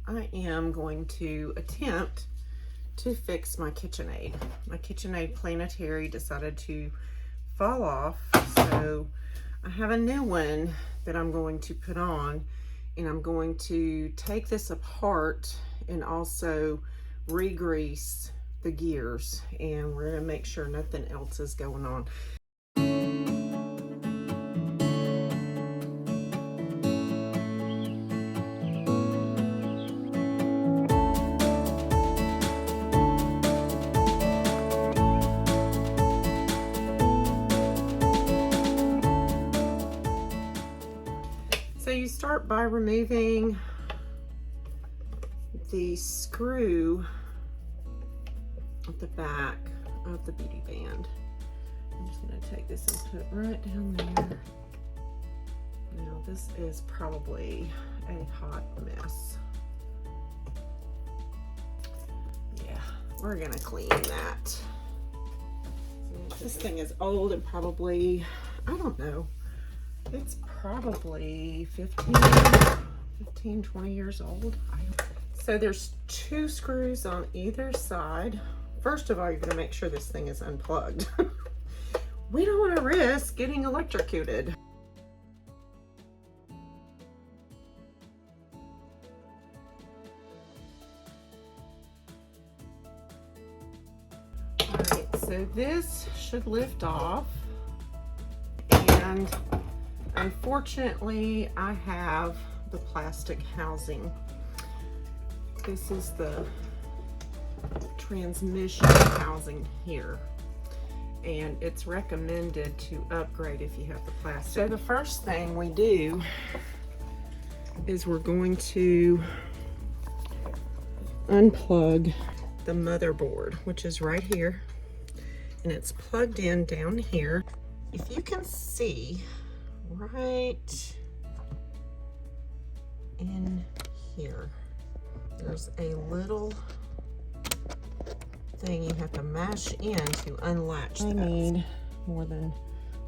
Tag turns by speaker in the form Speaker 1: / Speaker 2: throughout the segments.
Speaker 1: I am going to attempt to fix my Kitchenaid. My Kitchenaid Planetary decided to fall off, so I have a new one that I'm going to put on, and I'm going to take this apart and also re-grease the gears, and we're going to make sure nothing else is going on. So you start by removing the screw at the back of the beauty band. I'm just going to take this and put it right down there. Now this is probably a hot mess. Yeah, we're going to clean that. This thing is old and probably, I don't know, it's probably 15, 20 years old. So there's 2 screws on either side. First of all, you're gonna make sure this thing is unplugged. We don't wanna risk getting electrocuted. All right, so this should lift off, and unfortunately, I have the plastic housing. This is the transmission housing here, and it's recommended to upgrade if you have the plastic. So the first thing we do is we're going to unplug the motherboard, which is right here, and it's plugged in down here. If you can see, right in here, there's a little thing you have to mash in to unlatch that. I need more than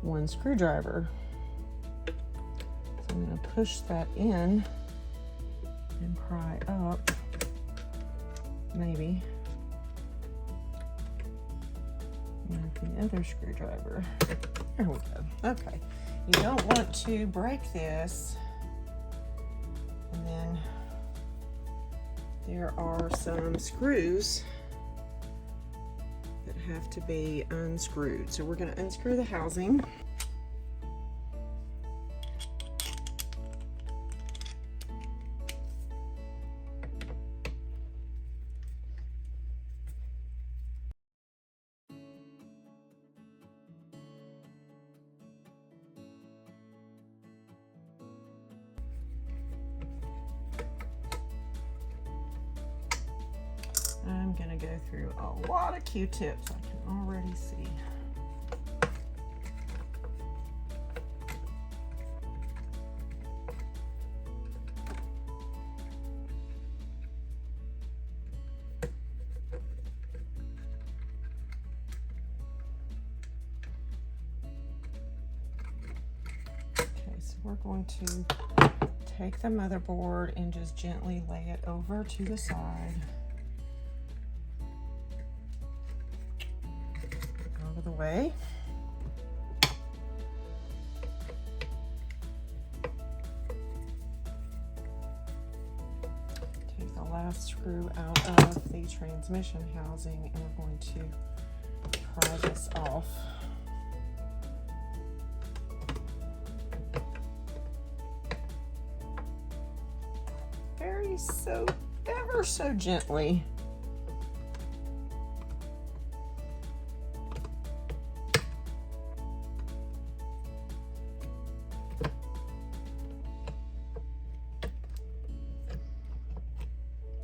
Speaker 1: 1 screwdriver. So I'm going to push that in and pry up, maybe, with the other screwdriver. There we go. Okay. You don't want to break this, and then there are some screws that have to be unscrewed. So we're going to unscrew the housing. I'm gonna go through a lot of Q-tips, I can already see. Okay, so we're going to take the motherboard and just gently lay it over to the side. The way. Take the last screw out of the transmission housing, and we're going to pry this off. Ever so gently.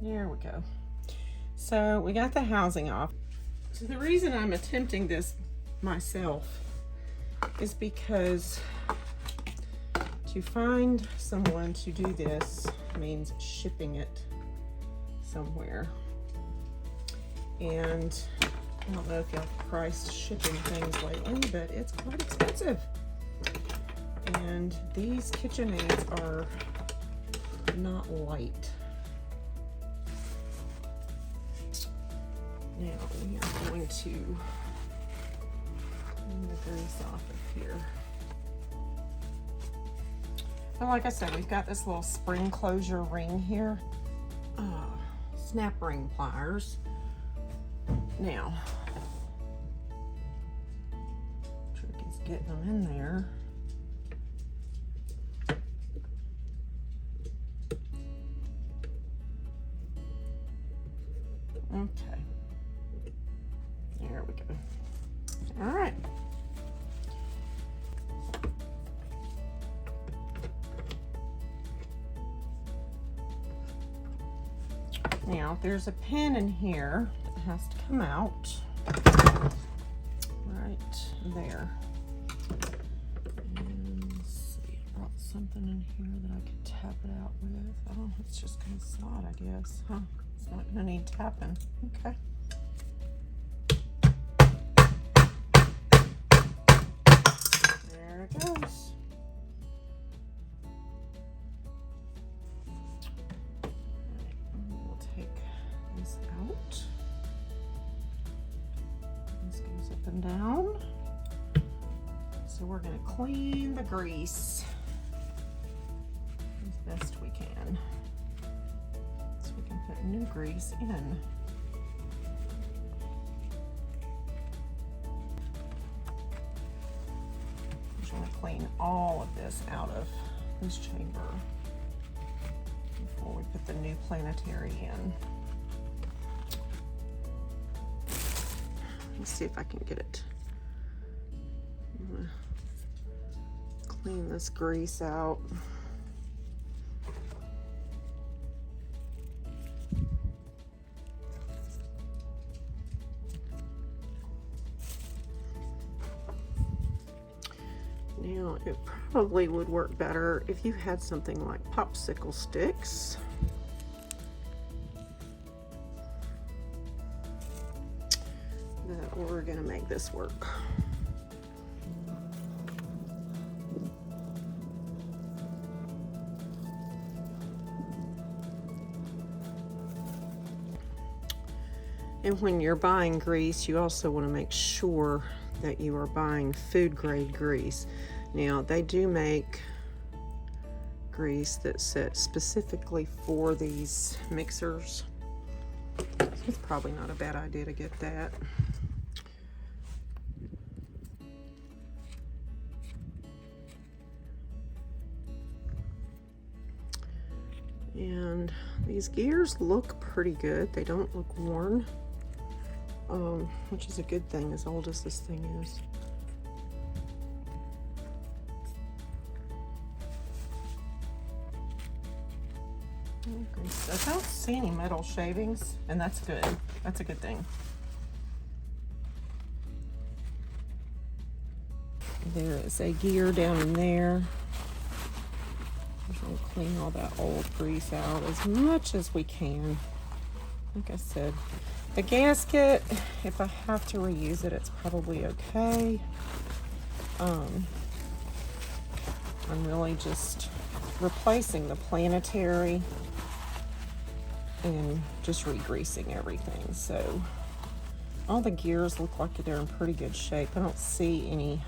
Speaker 1: There we go. So we got the housing off. So the reason I'm attempting this myself is because to find someone to do this means shipping it somewhere. And I don't know if y'all priced shipping things lately, but it's quite expensive. And these Kitchenaids are not light. Now we are going to clean the grease off of here. And like I said, we've got this little spring closure ring here. Snap ring pliers. Now, trick is getting them in there. Okay. There we go. All right. Now, there's a pin in here that has to come out right there. And let's see, I brought something in here that I could tap it out with. Oh, it's just gonna snot, I guess. Huh? It's not gonna need tapping. Okay. There it goes. Out. This goes up and down. So we're going to clean the grease as best we can, so we can put new grease in. Just want to clean all of this out of this chamber before we put the new Planetary in. Let's see if I can get it. I'm gonna clean this grease out. Now, it probably would work better if you had something like popsicle sticks. We're gonna make this work. And when you're buying grease, you also want to make sure that you are buying food grade grease. Now, they do make grease that's set specifically for these mixers. So it's probably not a bad idea to get that. And these gears look pretty good. They don't look worn, which is a good thing, as old as this thing is. Okay, so I don't see any metal shavings, and that's good. That's a good thing. There is a gear down in there. We'll clean all that old grease out as much as we can. Like I said, the gasket, if I have to reuse it, it's probably okay. I'm really just replacing the Planetary and just re-greasing everything. So all the gears look like they're in pretty good shape. I don't see any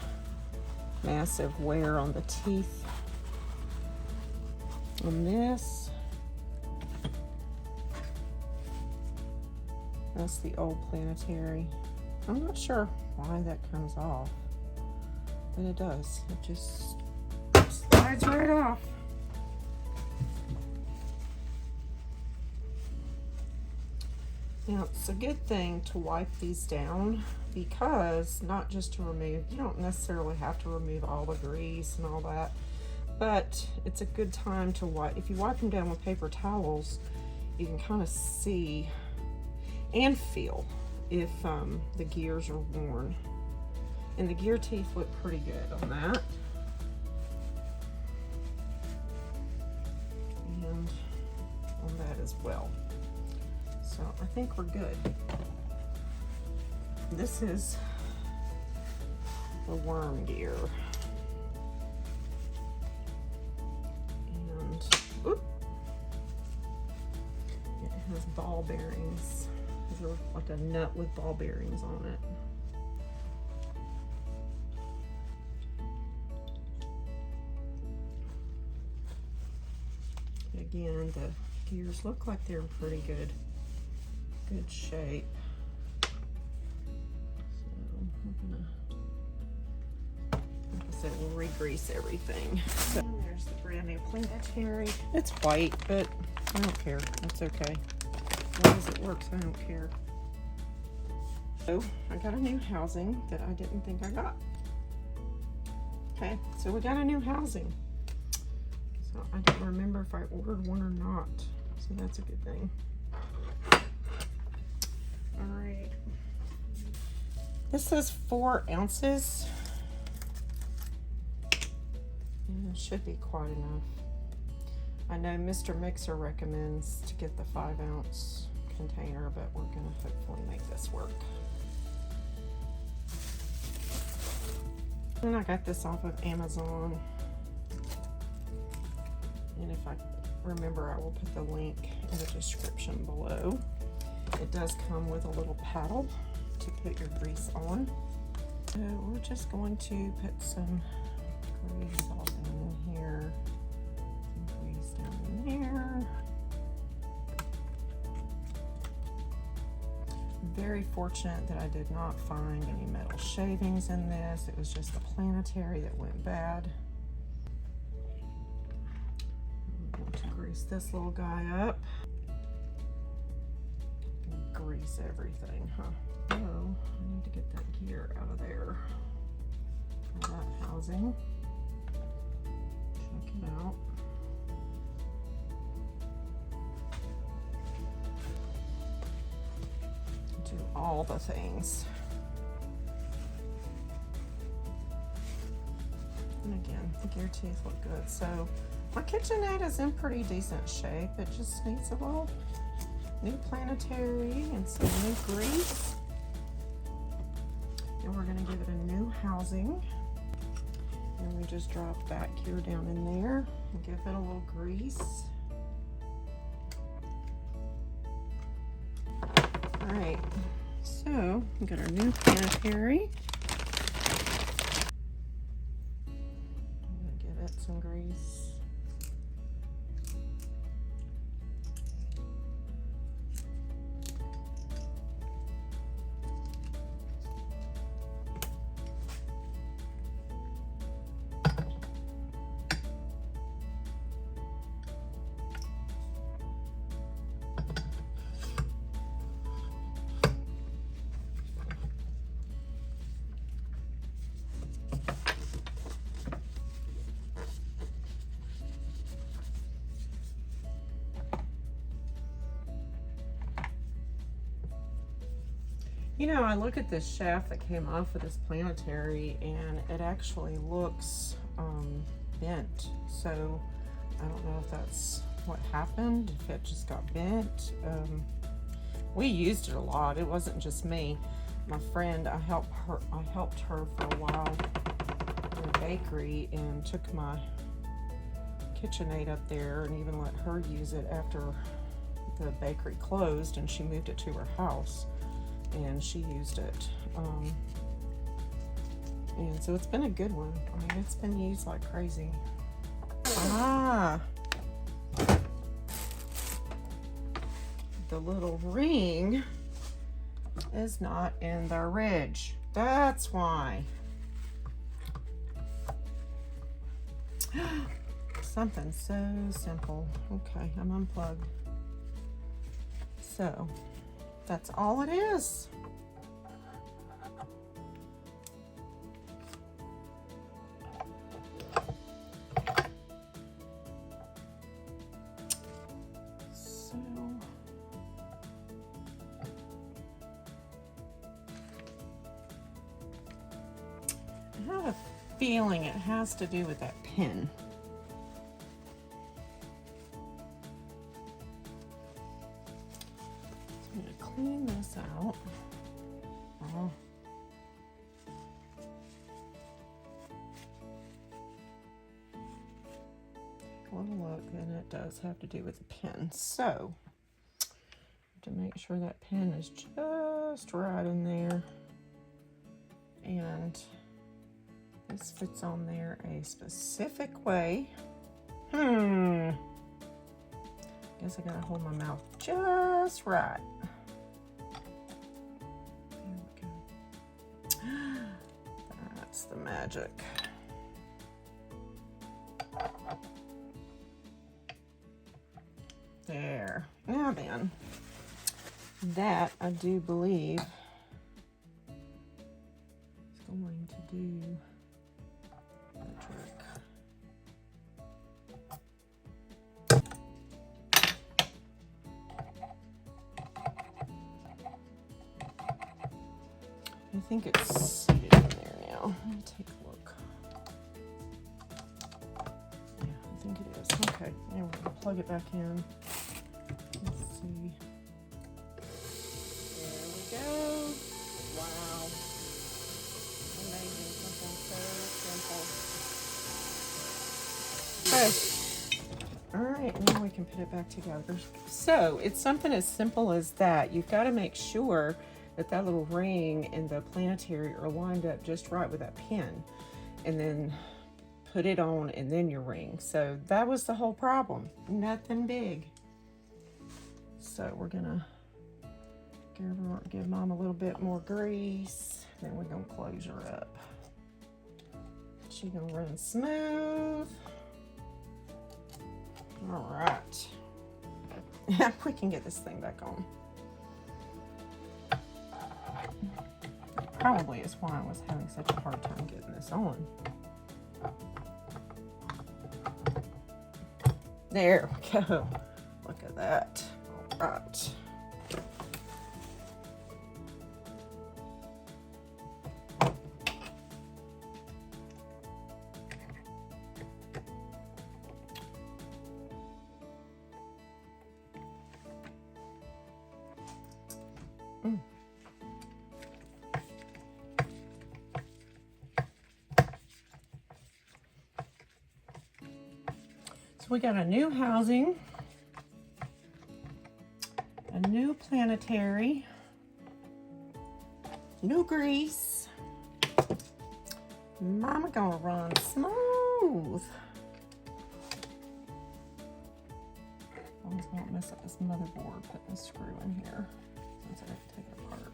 Speaker 1: massive wear on the teeth on this. That's the old Planetary. I'm not sure why that comes off, but it does. It just slides right off. Now, it's a good thing to wipe these down, because not just to remove, you don't necessarily have to remove all the grease and all that, but it's a good time to wipe. If you wipe them down with paper towels, you can kind of see and feel if the gears are worn. And the gear teeth look pretty good on that. And on that as well. So I think we're good. This is the worm gear. And it has ball bearings. These are like a nut with ball bearings on it. Again, the gears look like they're in pretty good shape. So I'm gonna, like I said, we'll re-grease everything. So there's the brand new Planetary. It's white, but I don't care. That's okay. As long as it works, I don't care. So I got a new housing that I didn't think I got. Okay, so we got a new housing. So I don't remember if I ordered one or not. So that's a good thing. All right. This says 4 ounces. And it should be quite enough. I know Mr. Mixer recommends to get the 5-ounce container, but we're gonna hopefully make this work. And I got this off of Amazon. And if I remember, I will put the link in the description below. It does come with a little paddle to put your grease on. So we're just going to put some grease all down in here. Some grease down in there. Very fortunate that I did not find any metal shavings in this. It was just the Planetary that went bad. I'm going to grease this little guy up. And grease everything, huh? So I need to get that gear out of there. That housing. Check it out. Do all the things. And again, the gear teeth look good. So my Kitchenaid is in pretty decent shape. It just needs a little new Planetary and some new grease. And we're gonna give it a new housing. And we just drop that gear down in there and give it a little grease. All right, so we got our new Planetary. I'm gonna give it some grease. You know, I look at this shaft that came off of this Planetary and it actually looks bent. So I don't know if that's what happened, if it just got bent. We used it a lot. It wasn't just me. My friend, I helped her for a while in a bakery and took my Kitchenaid up there and even let her use it after the bakery closed and she moved it to her house. And she used it. And so it's been a good one. I mean, it's been used like crazy. Ah! The little ring is not in the ridge. That's why. Something so simple. Okay, I'm unplugged. So, that's all it is. So I have a feeling it has to do with that pin. I'm going to clean this out. Oh. A little look, and it does have to do with the pin. So to make sure that pin is just right in there. And this fits on there a specific way. Guess I gotta hold my mouth just right. There we go. That's the magic. There. Now then, that I do believe is going to do the trick. I think it's in there now. Let me take a look. Yeah, I think it is. Okay, now we're gonna plug it back in. Let's see. There we go. Wow. Amazing. Something so simple. Okay. All right, now we can put it back together. So it's something as simple as that. You've got to make sure that that little ring and the Planetary are lined up just right with that pin, and then put it on and then your ring. So that was the whole problem. Nothing big. So we're gonna give Mom a little bit more grease, then we're gonna close her up. She's gonna run smooth. All right. We can get this thing back on. Probably is why I was having such a hard time getting this on. There we go. Look at that. All right. We got a new housing, a new Planetary, new grease. Mama gonna run smooth. As long as I don't mess up this motherboard putting the screw in here, since I have to take it apart.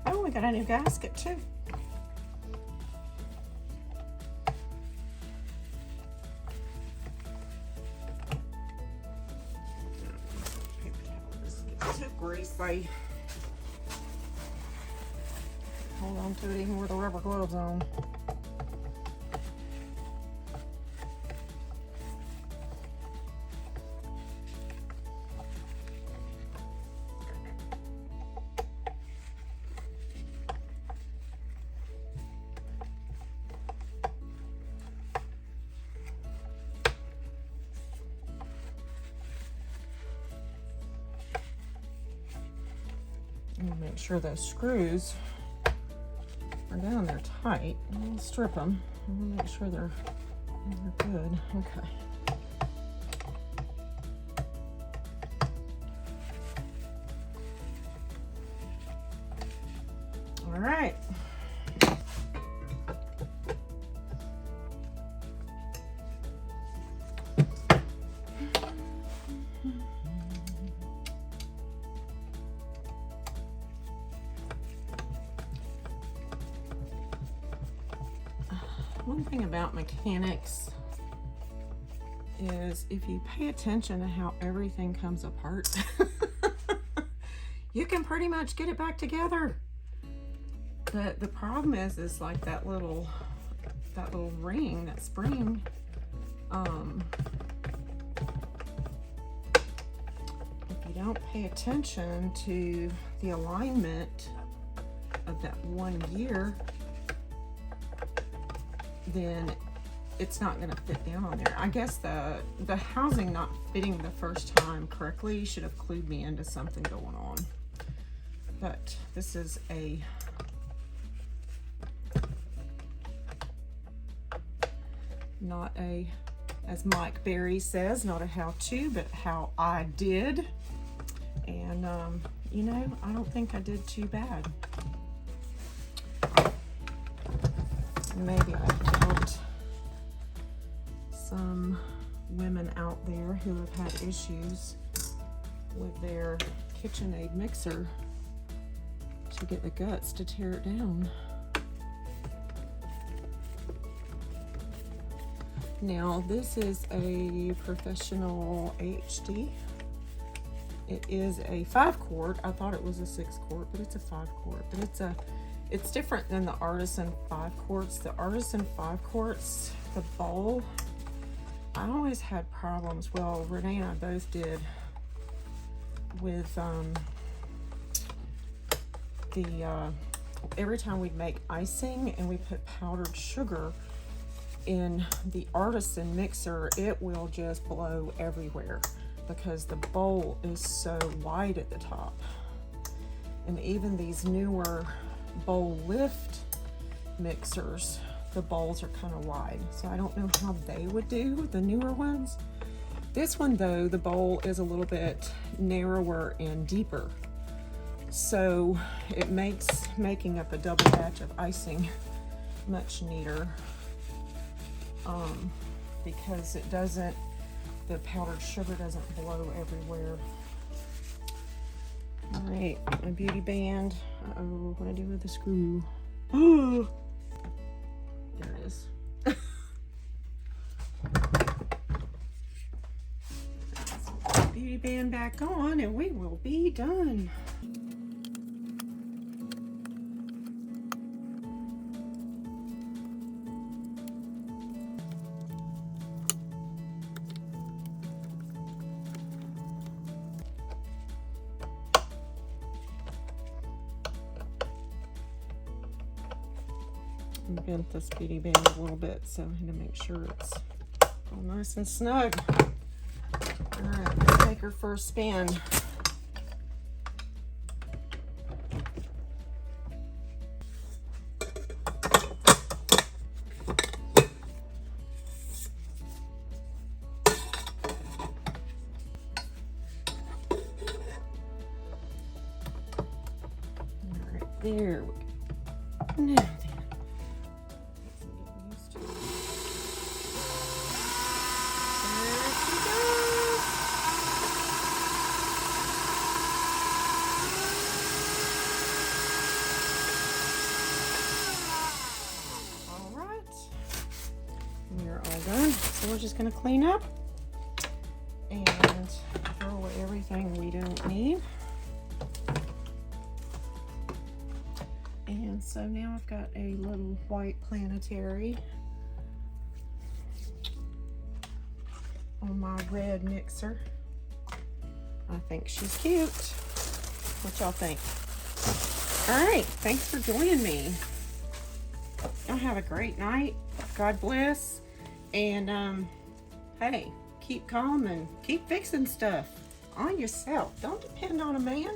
Speaker 1: Oh, we got a new gasket too. Paper towel, this gets too greasy. Hold on to it even with the rubber gloves on. Make sure those screws are down there tight. I'll strip them and make sure they're good. Okay. All right. One thing about mechanics is if you pay attention to how everything comes apart, you can pretty much get it back together. The problem is like that little ring, that spring, if you don't pay attention to the alignment of that 1 year, then it's not going to fit down on there. I guess the housing not fitting the first time correctly should have clued me into something going on. But this is not a, as Mike Berry says, not a how-to, but how I did. And you know, I don't think I did too bad. Maybe I've helped some women out there who have had issues with their Kitchenaid mixer to get the guts to tear it down. Now this is a professional HD. It is a 5-quart. I thought it was a 6-quart, but it's a 5-quart. But it's different than the Artisan 5-quarts. The Artisan 5-quarts, the bowl, I always had problems. Well, Renee and I both did with every time we'd make icing and we put powdered sugar in the Artisan mixer, it will just blow everywhere because the bowl is so wide at the top. And even these newer bowl lift mixers, the bowls are kind of wide. So I don't know how they would do, the newer ones. This one though, the bowl is a little bit narrower and deeper. So it makes making up a double batch of icing much neater. Because it doesn't, the powdered sugar doesn't blow everywhere. All right, my beauty band. Uh-oh, what do I do with the screw? Oh, there it is. Beauty band back on and we will be done. Bent this beauty band a little bit, so I'm going to make sure it's all nice and snug. All right, let's take her for a spin. All right, there we go. Now then. We're just going to clean up and throw away everything we don't need. And so now I've got a little white Planetary on my red mixer. I think she's cute. What y'all think? All right, thanks for joining me. Y'all have a great night. God bless. And hey, keep calm and keep fixing stuff on yourself. Don't depend on a man.